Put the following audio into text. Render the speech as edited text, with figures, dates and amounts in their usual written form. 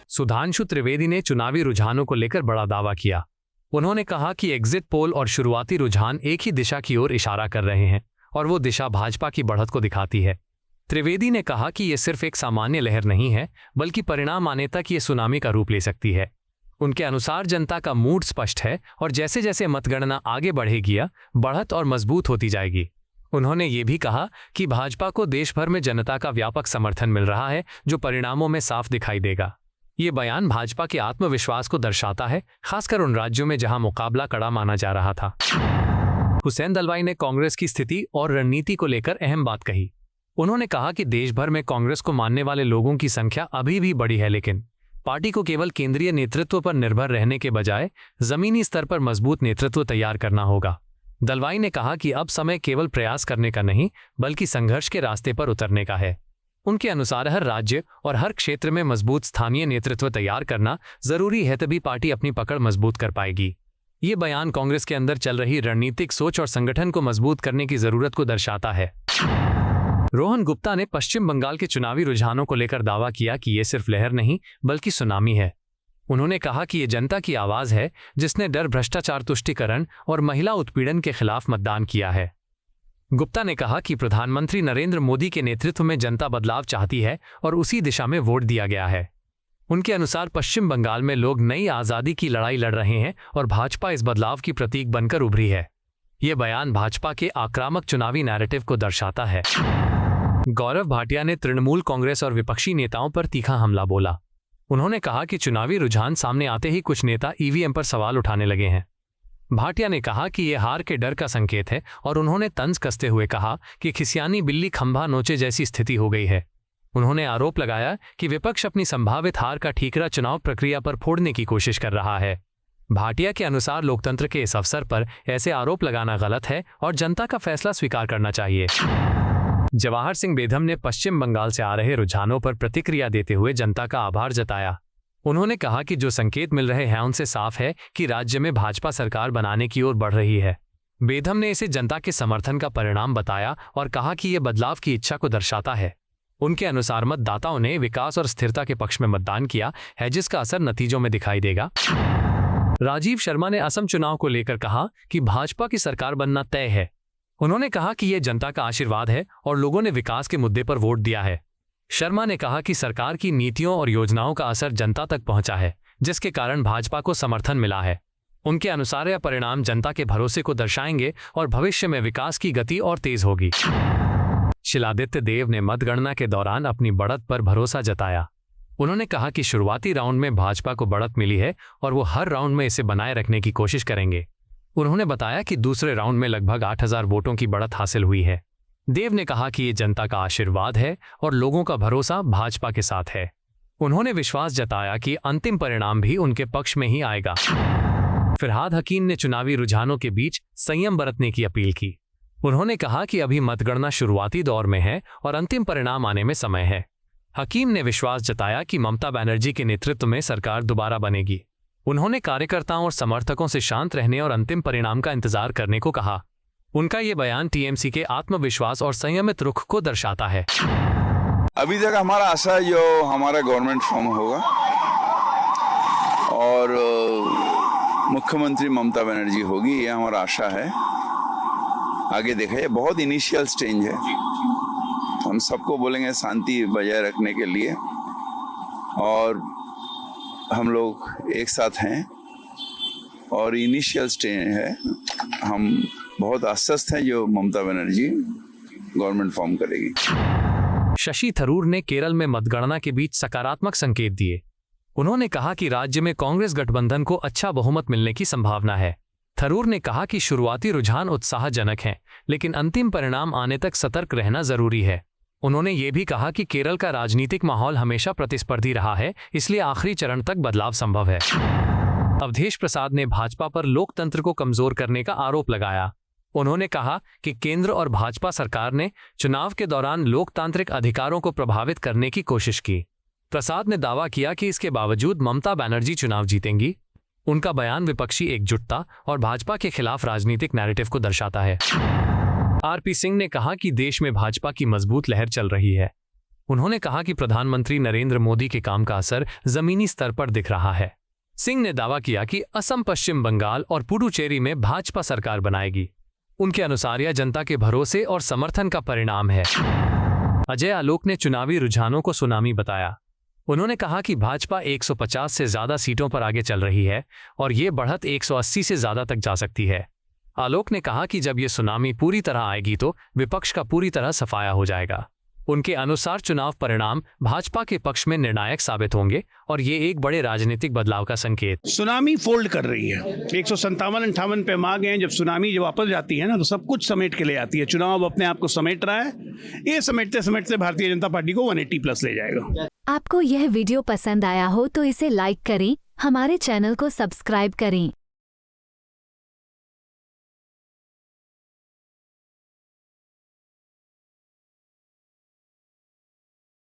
सुधांशु त्रिवेदी ने चुनावी रुझानों को लेकर बड़ा दावा किया। उन्होंने कहा कि एग्जिट पोल और शुरुआती रुझान एक ही दिशा की ओर इशारा कर रहे हैं और वो दिशा भाजपा की बढ़त को दिखाती है। त्रिवेदी ने कहा कि ये सिर्फ एक सामान्य लहर नहीं है, बल्कि परिणाम आने तक ये सुनामी का रूप ले सकती है। उनके अनुसार जनता का मूड स्पष्ट है और जैसे जैसे मतगणना आगे बढ़ेगी, बढ़त और मजबूत होती जाएगी। उन्होंने ये भी कहा कि भाजपा को देश भर में जनता का व्यापक समर्थन मिल रहा है, जो परिणामों में साफ दिखाई देगा। ये बयान भाजपा के आत्मविश्वास को दर्शाता है, खासकर उन राज्यों में जहां मुकाबला कड़ा माना जा रहा था। हुसैन दलवाई ने कांग्रेस की स्थिति और रणनीति को लेकर अहम बात कही। उन्होंने कहा कि देश भर में कांग्रेस को मानने वाले लोगों की संख्या अभी भी बड़ी है, लेकिन पार्टी को केवल केंद्रीय नेतृत्व पर निर्भर रहने के बजाय जमीनी स्तर पर मजबूत नेतृत्व तैयार करना होगा। दलवाई ने कहा कि अब समय केवल प्रयास करने का नहीं, बल्कि संघर्ष के रास्ते पर उतरने का है। उनके अनुसार हर राज्य और हर क्षेत्र में मजबूत स्थानीय नेतृत्व तैयार करना जरूरी है, तभी पार्टी अपनी पकड़ मजबूत कर पाएगी। ये बयान कांग्रेस के अंदर चल रही रणनीतिक सोच और संगठन को मजबूत करने की जरूरत को दर्शाता है। रोहन गुप्ता ने पश्चिम बंगाल के चुनावी रुझानों को लेकर दावा किया कि ये सिर्फ लहर नहीं, बल्कि सुनामी है। उन्होंने कहा कि ये जनता की आवाज है, जिसने डर, भ्रष्टाचार, तुष्टीकरण और महिला उत्पीड़न के खिलाफ मतदान किया है। गुप्ता ने कहा कि प्रधानमंत्री नरेंद्र मोदी के नेतृत्व में जनता बदलाव चाहती है और उसी दिशा में वोट दिया गया है। उनके अनुसार पश्चिम बंगाल में लोग नई आज़ादी की लड़ाई लड़ रहे हैं और भाजपा इस बदलाव की प्रतीक बनकर उभरी है। ये बयान भाजपा के आक्रामक चुनावी नैरेटिव को दर्शाता है। गौरव भाटिया ने तृणमूल कांग्रेस और विपक्षी नेताओं पर तीखा हमला बोला। उन्होंने कहा कि चुनावी रुझान सामने आते ही कुछ नेता ईवीएम पर सवाल उठाने लगे हैं। भाटिया ने कहा कि यह हार के डर का संकेत है और उन्होंने तंज कसते हुए कहा कि खिसियानी बिल्ली खंभा नोचे जैसी स्थिति हो गई है। उन्होंने आरोप लगाया कि विपक्ष अपनी संभावित हार का ठीकरा चुनाव प्रक्रिया पर फोड़ने की कोशिश कर रहा है। भाटिया के अनुसार लोकतंत्र के इस अवसर पर ऐसे आरोप लगाना गलत है और जनता का फैसला स्वीकार करना चाहिए। जवाहर सिंह बेधम ने पश्चिम बंगाल से आ रहे रुझानों पर प्रतिक्रिया देते हुए जनता का आभार जताया। उन्होंने कहा कि जो संकेत मिल रहे हैं उनसे साफ है कि राज्य में भाजपा सरकार बनाने की ओर बढ़ रही है। बेधम ने इसे जनता के समर्थन का परिणाम बताया और कहा कि यह बदलाव की इच्छा को दर्शाता है। उनके अनुसार मतदाताओं ने विकास और स्थिरता के पक्ष में मतदान किया है, जिसका असर नतीजों में दिखाई देगा। राजीव शर्मा ने असम चुनाव को लेकर कहा कि भाजपा की सरकार बनना तय है। उन्होंने कहा कि यह जनता का आशीर्वाद है और लोगों ने विकास के मुद्दे पर वोट दिया है। शर्मा ने कहा कि सरकार की नीतियों और योजनाओं का असर जनता तक पहुंचा है, जिसके कारण भाजपा को समर्थन मिला है। उनके अनुसार यह परिणाम जनता के भरोसे को दर्शाएंगे और भविष्य में विकास की गति और तेज होगी। शिलादित्य देव ने मतगणना के दौरान अपनी बढ़त पर भरोसा जताया। उन्होंने कहा कि शुरुआती राउंड में भाजपा को बढ़त मिली है और वो हर राउंड में इसे बनाए रखने की कोशिश करेंगे। उन्होंने बताया कि दूसरे राउंड में लगभग 8,000 वोटों की बढ़त हासिल हुई है। देव ने कहा कि ये जनता का आशीर्वाद है और लोगों का भरोसा भाजपा के साथ है। उन्होंने विश्वास जताया कि अंतिम परिणाम भी उनके पक्ष में ही आएगा। फिरहाद हकीम ने चुनावी रुझानों के बीच संयम बरतने की अपील की। उन्होंने कहा कि अभी मतगणना शुरुआती दौर में है और अंतिम परिणाम आने में समय है। हकीम ने विश्वास जताया कि ममता बनर्जी के नेतृत्व में सरकार दोबारा बनेगी। उन्होंने कार्यकर्ताओं और समर्थकों से शांत रहने और अंतिम परिणाम का इंतजार करने को कहा। उनका ये बयान टीएमसी के आत्मविश्वास और संयमित रुख को दर्शाता है। अभी तक हमारा आशा है जो हमारा गवर्नमेंट फॉर्म होगा और मुख्यमंत्री ममता बनर्जी होगी, ये हमारा आशा है। आगे देखा, ये बहुत इनिशियल स्टेज है। हम सबको बोलेंगे शांति बजाय रखने के लिए और हम लोग एक साथ हैं और इनिशियल स्टेज है। हम बहुत आश्वस्त हैं जो ममता बनर्जी गवर्नमेंट फॉर्म करेगी। शशि थरूर ने केरल में मतगणना के बीच सकारात्मक संकेत दिए। उन्होंने कहा कि राज्य में कांग्रेस गठबंधन को अच्छा बहुमत मिलने की संभावना है। थरूर ने कहा कि शुरुआती रुझान उत्साहजनक हैं, लेकिन अंतिम परिणाम आने तक सतर्क रहना जरूरी है। उन्होंने ये भी कहा कि केरल का राजनीतिक माहौल हमेशा प्रतिस्पर्धी रहा है, इसलिए आखिरी चरण तक बदलाव संभव है। अवधेश प्रसाद ने भाजपा पर लोकतंत्र को कमजोर करने का आरोप लगाया। उन्होंने कहा कि केंद्र और भाजपा सरकार ने चुनाव के दौरान लोकतांत्रिक अधिकारों को प्रभावित करने की कोशिश की। प्रसाद ने दावा किया कि इसके बावजूद ममता बनर्जी चुनाव जीतेंगी। उनका बयान विपक्षी एकजुटता और भाजपा के खिलाफ राजनीतिक नैरेटिव को दर्शाता है। आरपी सिंह ने कहा कि देश में भाजपा की मजबूत लहर चल रही है। उन्होंने कहा कि प्रधानमंत्री नरेंद्र मोदी के काम का असर जमीनी स्तर पर दिख रहा है। सिंह ने दावा किया कि असम, पश्चिम बंगाल और पुडुचेरी में भाजपा सरकार बनाएगी। उनके अनुसार यह जनता के भरोसे और समर्थन का परिणाम है। अजय आलोक ने चुनावी रुझानों को सुनामी बताया। उन्होंने कहा कि भाजपा 150 से ज्यादा सीटों पर आगे चल रही है और ये बढ़त 180 से ज्यादा तक जा सकती है। आलोक ने कहा कि जब ये सुनामी पूरी तरह आएगी तो विपक्ष का पूरी तरह सफाया हो जाएगा। उनके अनुसार चुनाव परिणाम भाजपा के पक्ष में निर्णायक साबित होंगे और ये एक बड़े राजनीतिक बदलाव का संकेत। सुनामी फोल्ड कर रही है। 157-58 पे हम आ गए हैं। जब सुनामी वापस जाती है ना तो सब कुछ समेट के ले आती है। चुनाव अपने आप को समेट रहा है। ये समेटते समेटते भारतीय जनता पार्टी को 180+ ले जाएगा। आपको यह वीडियो पसंद आया हो तो इसे लाइक करें, हमारे चैनल को सब्सक्राइब करें।